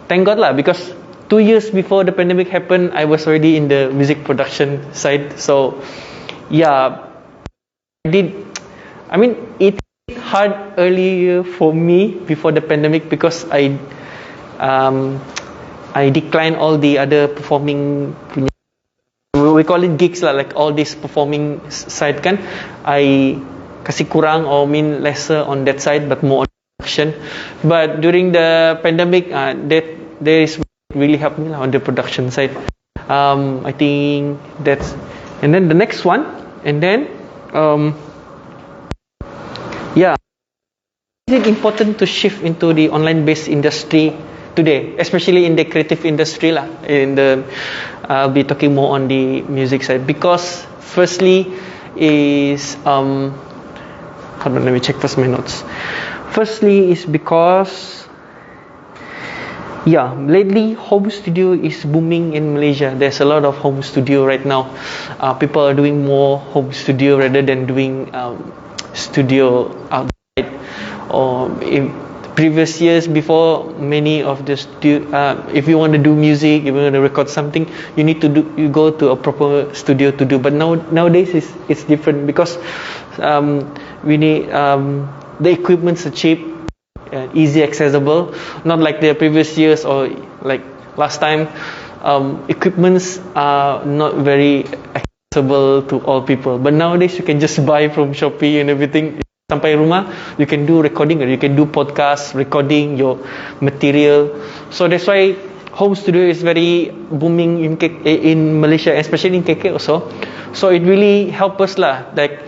thank God lah, because 2 years before the pandemic happened, I was already in the music production side. So yeah, it hard earlier for me before the pandemic because I declined all the other performing, we call it gigs lah, like all this performing side kan, I kasih kurang or lesser on that side but more on production. But during the pandemic, that is really helped me on the production side. I think that's, and then the next one, and then is it important to shift into the online-based industry today, especially in the creative industry lah? I'll be talking more on the music side because firstly is hold on, let me check first my notes. Firstly is because lately home studio is booming in Malaysia. There's a lot of home studio right now. People are doing more home studio rather than doing studio outside. Or in previous years before, many of the if you want to do music, if you want to record something, you go to a proper studio to do. But nowadays it's different because we need the equipments are cheap, easy accessible, not like the previous years or like last time. Equipments are not very accessible to all people, but nowadays you can just buy from Shopee and everything. Sampai rumah, you can do recording or you can do podcast, recording your material. So that's why home studio is very booming in Malaysia, especially in KK also. So it really help us lah, like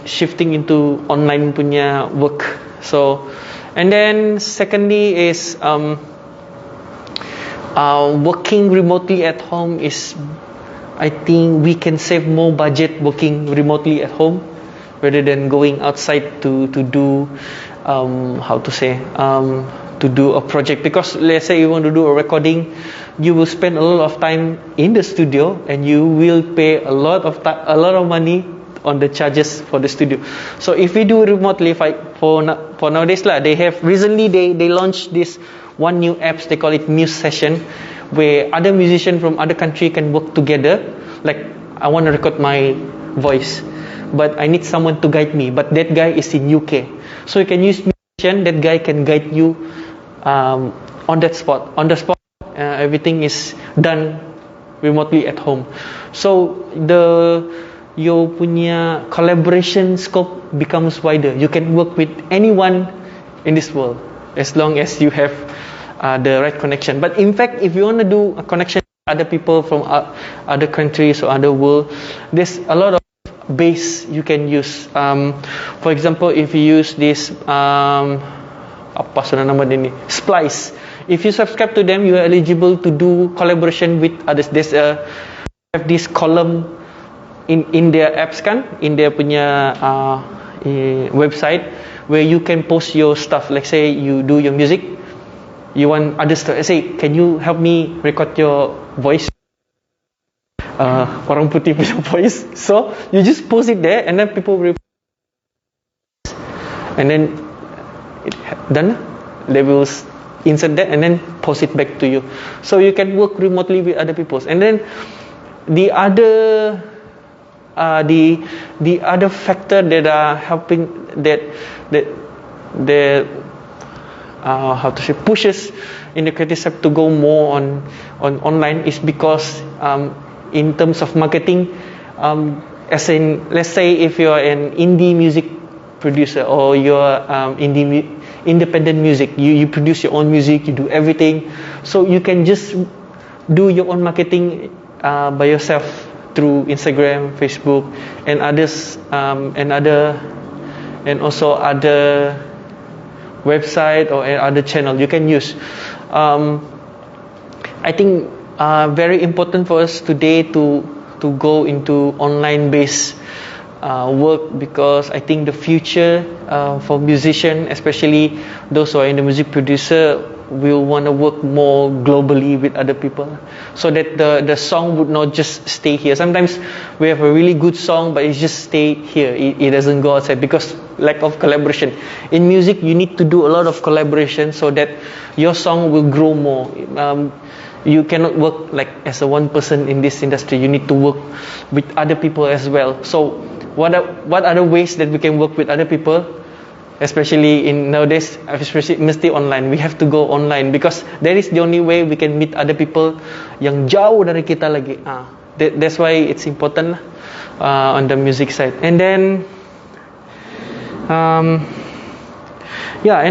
shifting into online punya work. So, and then secondly is working remotely at home is, I think we can save more budget working remotely at home rather than going outside to do to do a project. Because let's say you want to do a recording, you will spend a lot of time in the studio and you will pay a lot of money on the charges for the studio. So if we do remotely, for nowadays lah, they have recently they launched this one new apps, they call it Muse Session, where other musicians from other country can work together. Like, I want to record my voice, but I need someone to guide me, but that guy is in UK, so you can use musician, that guy can guide you on the spot. Everything is done remotely at home, so your punya collaboration scope becomes wider. You can work with anyone in this world as long as you have the right connection. But in fact, if you want to do a connection with other people from other countries or other world, there's a lot of base you can use. For example, if you use this apa sudah nama dia ni, Splice, if you subscribe to them, you are eligible to do collaboration with others. There's have this column in their apps kan, in their punya website, where you can post your stuff. Like say you do your music, you want others to say, can you help me record your voice, orang putih punya voice. So you just post it there and then people will, and then done, they will insert that and then post it back to you. So you can work remotely with other people. And then the other factor that are helping that how to say, pushes in the creative sector to go more on online is because in terms of marketing, as in, let's say if you're an indie music producer or you're independent music, you produce your own music, you do everything, so you can just do your own marketing by yourself through Instagram, Facebook, and others, and also other website or other channel you can use. I think very important for us today to go into online based work, because I think the future for musicians, especially those who are in the music producer, we'll want to work more globally with other people, so that the song would not just stay here. Sometimes we have a really good song, but it just stay here. It doesn't go outside because lack of collaboration. In music, you need to do a lot of collaboration so that your song will grow more. You cannot work like as a one person in this industry. You need to work with other people as well. So what are the ways that we can work with other people, especially in nowadays, especially mesti online. We have to go online because that is the only way we can meet other people yang jauh dari kita lagi. That's why it's important on the music side. And then and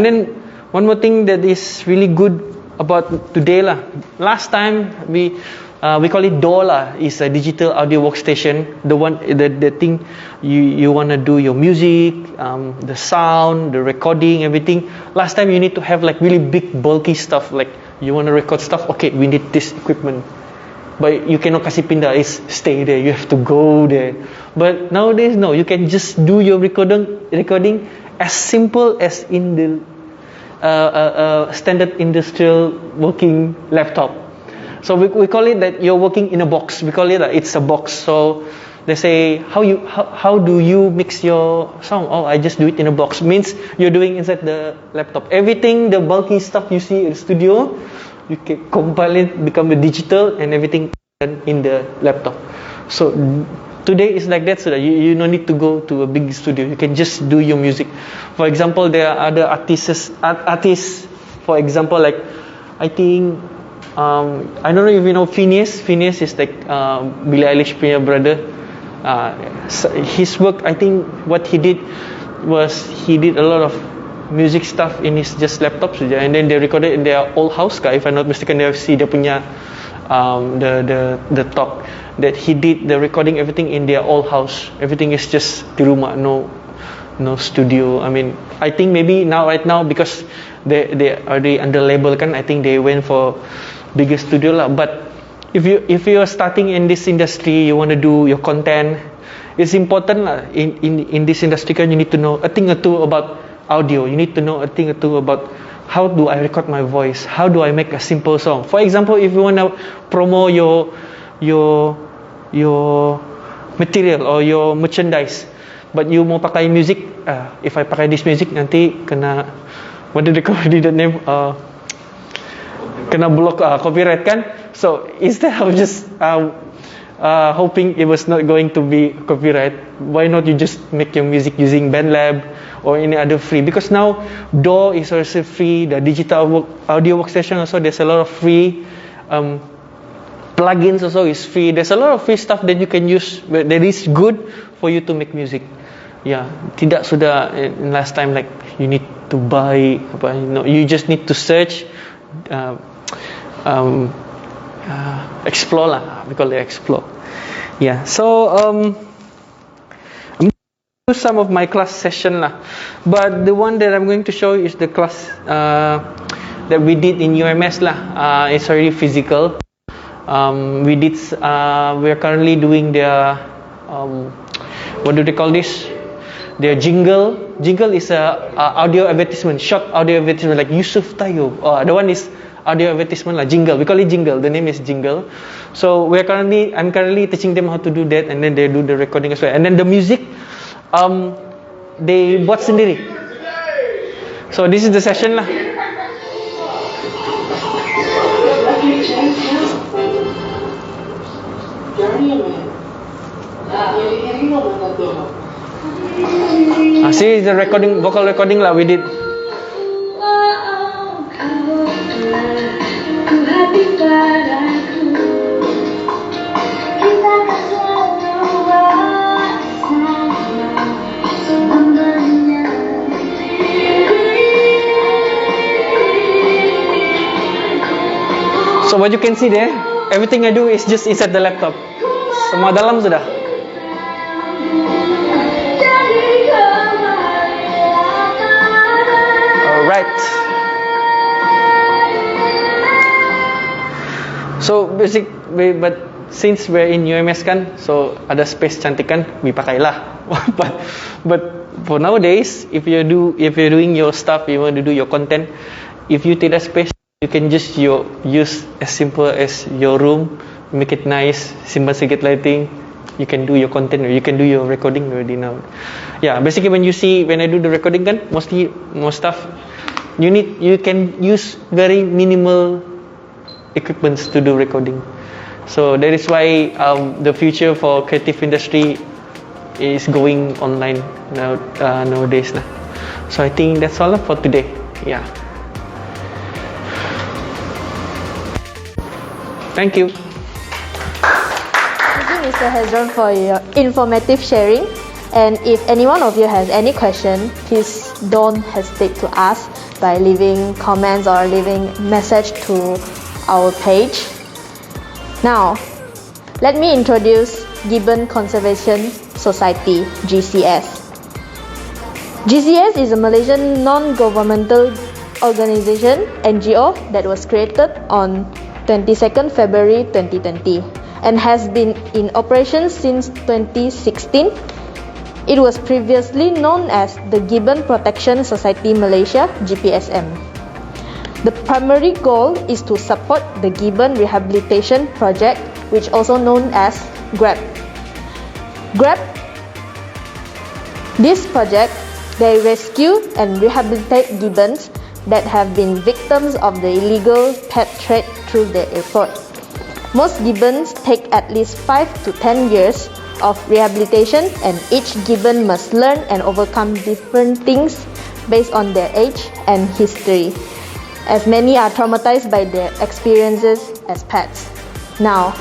then one more thing that is really good about today lah. Last time we call it DAW lah. It's a digital audio workstation. The thing you wanna do your music, the sound, the recording, everything. Last time you need to have like really big bulky stuff. Like you wanna record stuff. Okay, we need this equipment. But you cannot kasih pindah. It's stay there. You have to go there. But nowadays no. You can just do your recording as simple as in the standard industrial working laptop. So we call it that you're working in a box. We call it that it's a box. So they say how do you mix your song? Oh, I just do it in a box. Means you're doing inside the laptop. Everything, the bulky stuff you see in the studio, you can compile it, become the digital, and everything in the laptop. So today is like that, so that you don't need to go to a big studio. You can just do your music. For example, there are other artists. For example, like I think I don't know if you know Phineas. Phineas is like Billie Eilish punya brother. His work, I think what he did was he did a lot of music stuff in his just laptop saja, and then they recorded in their old house. If I'm not mistaken, they see dia punya the talk that he did the recording everything in their old house. Everything is just di rumah, no studio. I mean, I think maybe right now because they already under label kan, I think they went for bigger studio lah. But if you are starting in this industry, you want to do your content, it's important lah. In this industry kan, you need to know a thing or two about audio. You need to know a thing or two about how do I record my voice, how do I make a simple song. For example, if you want to promo your material or your merchandise, but you mau pakai music, if I pakai this music nanti kena, what do they call it, the name, kena block copyright kan. So instead of just hoping it was not going to be copyright, why not you just make your music using BandLab or any other free? Because now DAW is also free, the digital audio workstation also, there's a lot of free plugins also is free. There's a lot of free stuff that you can use that is good for you to make music. Yeah, tidak sudah last time like you need to buy, you just need to search, explore lah. We call it explore. Yeah. So I'm do some of my class session lah, but the one that I'm going to show is the class that we did in UMS lah. It's already physical. We are currently doing their what do they call this? Their jingle. Jingle is a audio advertisement, short audio advertisement like Yusuf Tayo. The one is audio advertisement like jingle. We call it jingle. The name is jingle. So I'm currently teaching them how to do that, and then they do the recording as well. And then the music, they buat sendiri. So this is the session lah. See the recording, vocal recording lah we did. So what you can see there, everything I do is just inside the laptop. Semua dalam sudah. Alright. So but since we're in UMS kan, so ada space cantik kan, we pakai lah. but for nowadays, if you're doing your stuff, you want to do your content, if you tidak space, You can just use as simple as your room, make it nice, simpan sikit lighting. You can do your content, you can do your recording already now. Yeah, basically when I do the recording kan, mostly more stuff. You can use very minimal equipments to do recording. So that is why the future for creative industry is going online nowadays. So I think that's all for today. Yeah. Thank you. Thank you, Mr. Hezron, for your informative sharing. And if any one of you has any question, please don't hesitate to ask by leaving comments or leaving message to our page. Now, let me introduce Gibbon Conservation Society, GCS. GCS is a Malaysian non-governmental organization, NGO, that was created on 22nd February 2020 and has been in operation since 2016. It was previously known as the Gibbon Protection Society Malaysia, GPSM. The primary goal is to support the Gibbon Rehabilitation Project, which also known as GRAP. GRAP, this project, they rescue and rehabilitate gibbons that have been victims of the illegal pet trade through the airport. Most gibbons take at least 5 to 10 years of rehabilitation, and each gibbon must learn and overcome different things based on their age and history, as many are traumatized by their experiences as pets. Now,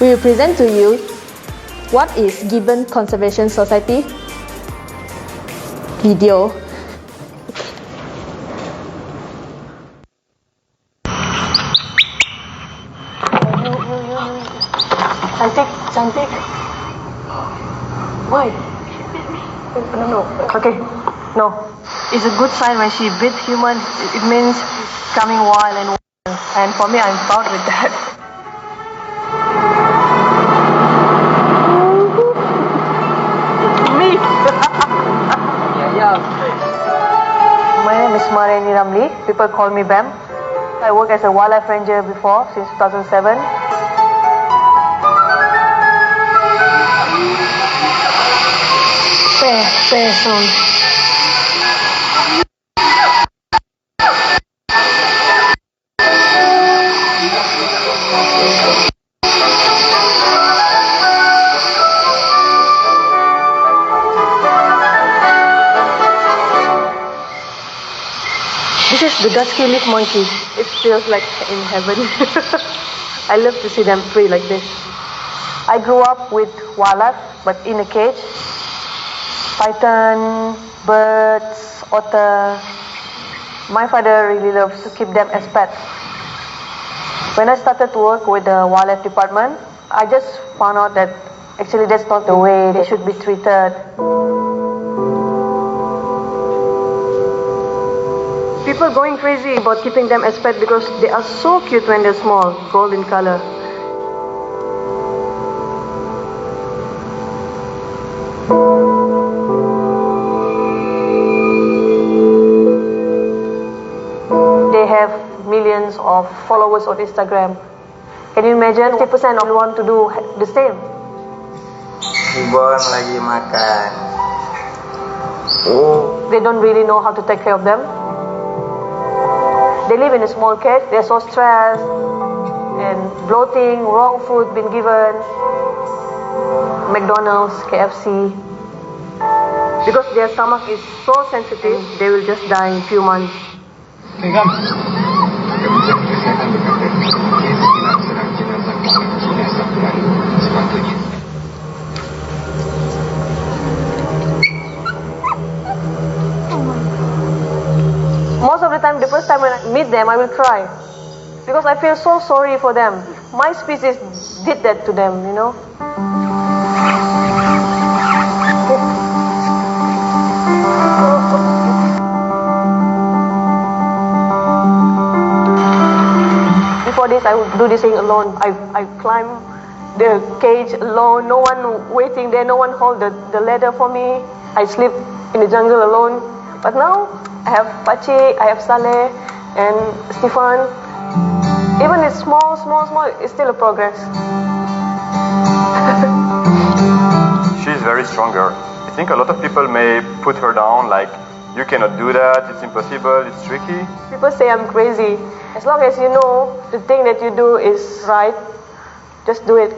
we will present to you what is Gibbon Conservation Society video. Cantik. Why? No. Okay. No. It's a good sign when she bit human. It means coming wild and for me, I'm proud with that. Me. Yeah. My name is Mariani Ramli. People call me Bam. I work as a wildlife ranger before since 2007. Fair soon. This is the dusky leaf monkey. It feels like in heaven. I love to see them free like this. I grew up with wildlife, but in a cage. Python, birds, otter. My father really loves to keep them as pets. When I started to work with the wildlife department, I just found out that actually that's not the way they should be treated. People going crazy about keeping them as pets because they are so cute when they're small, golden color. Millions of followers on Instagram. Can you imagine 50% of want to do the same? Ibon lagi makan. They don't really know how to take care of them. They live in a small cage. They're so stressed and bloating, wrong food been given. McDonald's, KFC. Because their stomach is so sensitive, they will just die in a few months. Okay, come. Most of the time, the first time when I meet them, I will cry. Because I feel so sorry for them. My species did that to them, you know. Before this, I would do this thing alone. I climb the cage alone. No one waiting there. No one hold the ladder for me. I sleep in the jungle alone. But now, I have Pachi, I have Saleh, and Stefan, even it's small, it's still a progress. She's very stronger. I think a lot of people may put her down, like, you cannot do that, it's impossible, it's tricky. People say I'm crazy. As long as you know the thing that you do is right, just do it.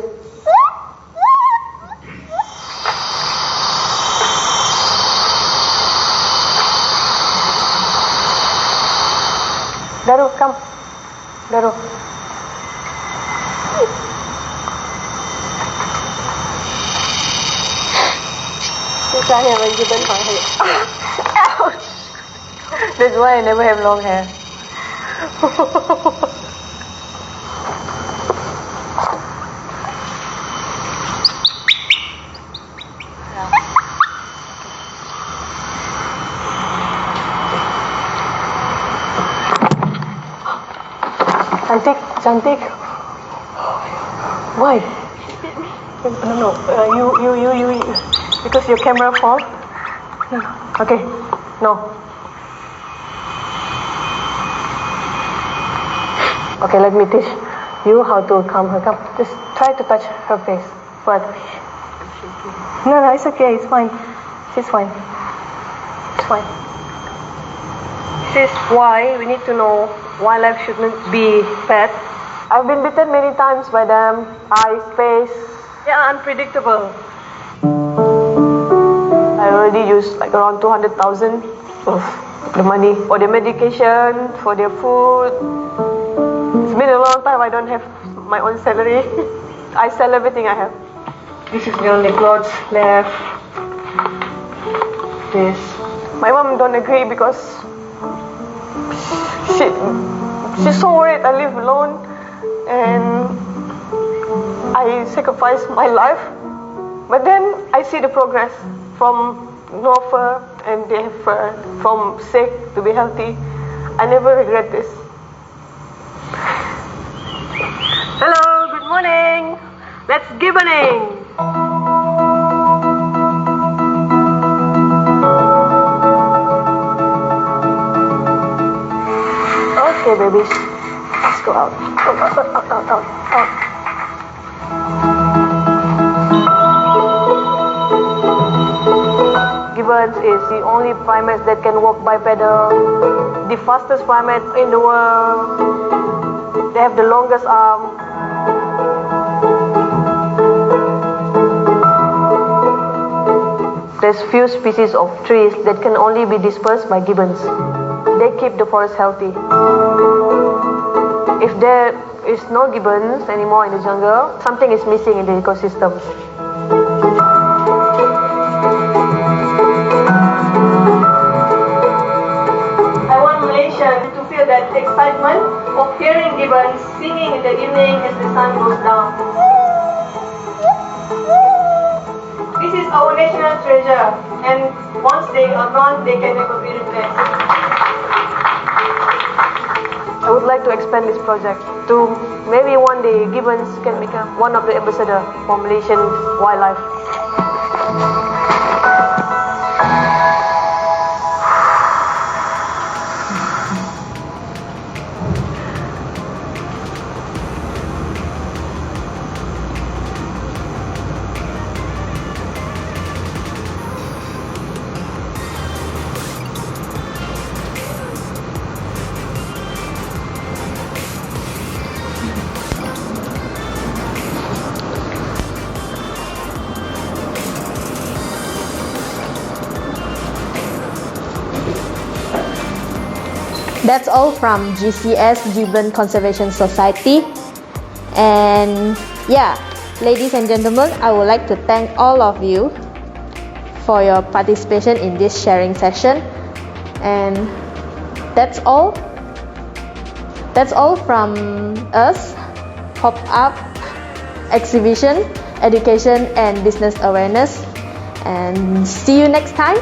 Daru, come. Daru. Ouch! That's why I never have long hair. Cantik. Why? No. You. Because your camera falls. No. Okay. No. Okay, let me teach you how to calm her. Come, just try to touch her face. What? No, it's okay. It's fine. She's fine. It's fine. This is why we need to know wildlife shouldn't be pet. I've been bitten many times by them. Eyes, face. They are unpredictable. I already used like around 200,000 of the money for their medication, for their food. It's been a long time I don't have my own salary. I sell everything I have. This is the only clothes left. This. My mom don't agree because she's so worried I live alone and I sacrifice my life. But then I see the progress from no fur and they have fur, from sick to be healthy. I never regret this. Hello, good morning. Let's gibboning. Okay, babies. Let's go out. Out. Gibbons is the only primate that can walk bipedal, the fastest primate in the world. They have the longest arm. There's few species of trees that can only be dispersed by gibbons. They keep the forest healthy. If there is no gibbons anymore in the jungle, something is missing in the ecosystem. I want Malaysians to feel that excitement of hearing gibbons singing in the evening as the sun goes down. This is our national treasure, and once they are gone, they can never be replaced. I would like to expand this project to maybe one day gibbons can become one of the ambassadors for Malaysian wildlife. That's all from GCS Gibbon Conservation Society. And yeah, ladies and gentlemen, I would like to thank all of you for your participation in this sharing session. And that's all. That's all from us, Pop-Up Exhibition, Education and Business Awareness. And see you next time.